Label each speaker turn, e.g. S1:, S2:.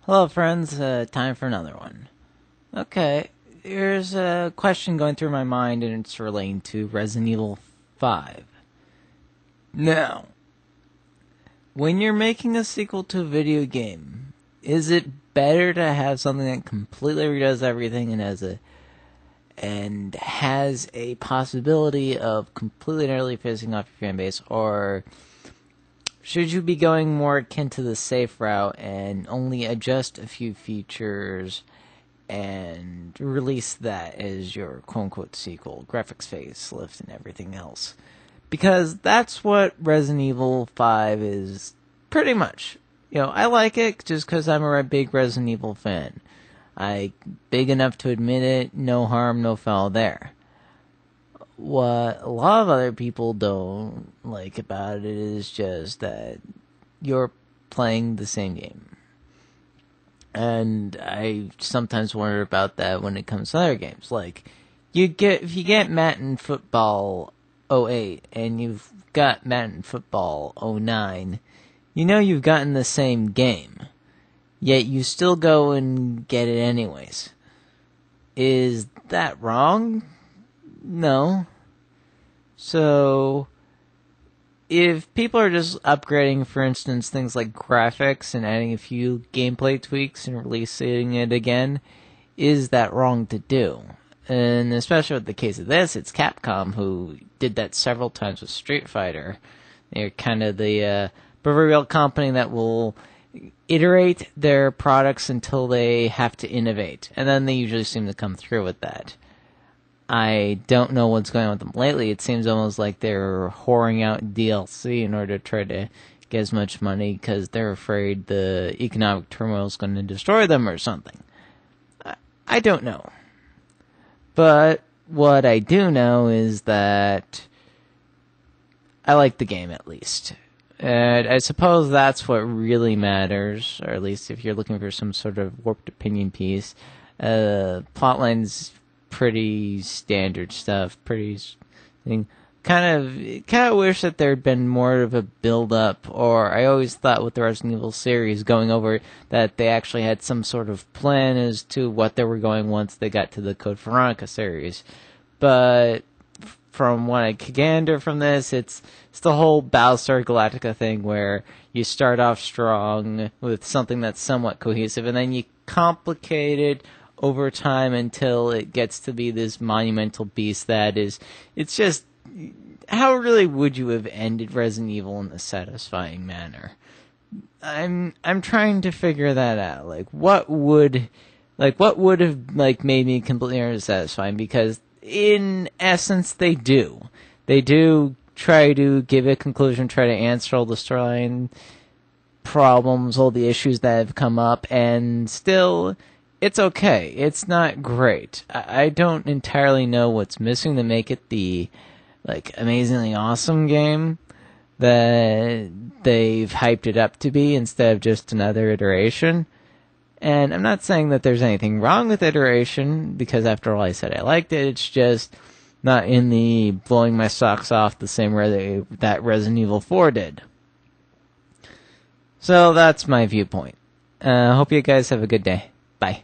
S1: Hello, friends. Time for another one. Okay, here's a question going through my mind, and it's relating to Resident Evil 5. Now, when you're making a sequel to a video game, is it better to have something that completely redoes everything and has a possibility of completely and utterly pissing off your fan base, or should you be going more akin to the safe route and only adjust a few features and release that as your quote-unquote sequel, graphics facelift and everything else? Because that's what Resident Evil 5 is pretty much. I like it just because I'm a big Resident Evil fan. I'm big enough to admit it, no harm, no foul there. What a lot of other people don't like about it is just that you're playing the same game. And I sometimes wonder about that when it comes to other games. Like, if you get Madden Football 08 and you've got Madden Football 09, you've gotten the same game. Yet you still go and get it anyways. Is that wrong? No. So, if people are just upgrading, for instance, things like graphics and adding a few gameplay tweaks and releasing it again, is that wrong to do? And especially with the case of this, it's Capcom who did that several times with Street Fighter. They're kind of the proverbial company that will iterate their products until they have to innovate. And then they usually seem to come through with that. I don't know what's going on with them lately. It seems almost like they're whoring out DLC in order to try to get as much money because they're afraid the economic turmoil is going to destroy them or something. I don't know. But what I do know is that I like the game at least. And I suppose that's what really matters, or at least if you're looking for some sort of warped opinion piece. Plotline's pretty standard stuff, kind of wish that there'd been more of a build-up, or I always thought with the Resident Evil series going over that they actually had some sort of plan as to what they were going once they got to the Code Veronica series. But from what I can gather from this, it's the whole Battlestar Galactica thing where you start off strong with something that's somewhat cohesive, and then you complicate it over time until it gets to be this monumental beast that is, it's just, how really would you have ended Resident Evil in a satisfying manner? I'm trying to figure that out. What would have, made me completely unsatisfying? Because, in essence, they do. They do try to give a conclusion, try to answer all the storyline problems, all the issues that have come up, and still, it's okay. It's not great. I don't entirely know what's missing to make it the, amazingly awesome game that they've hyped it up to be instead of just another iteration. And I'm not saying that there's anything wrong with iteration, because after all I said I liked it, it's just not in the blowing my socks off the same way that Resident Evil 4 did. So that's my viewpoint. Hope you guys have a good day. Bye.